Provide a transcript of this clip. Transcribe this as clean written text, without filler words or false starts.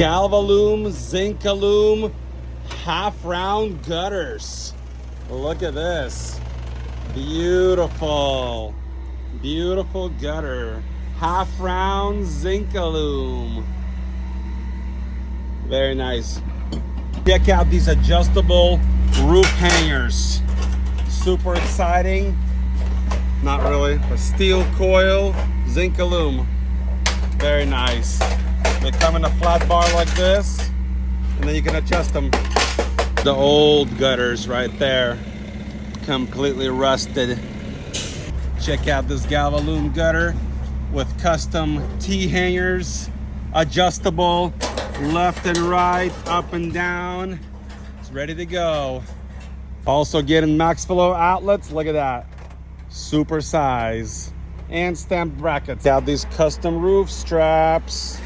galve alum, zinc alum, half round gutters. Look at this. Beautiful. Beautiful gutter. Half round zinc alum. Very nice. Check out these adjustable roof hangers. Super exciting. Not really. A steel coil, zinc alum. Very nice. They come in a flat bar like this, and then you can adjust them. The old gutters right there, completely rusted. Check out this galve alum gutter with custom T-hangers, adjustable, left and right, up and down. It's ready to go. Also getting max flow outlets, look at that. Super size. And stamped brackets. Got these custom roof straps.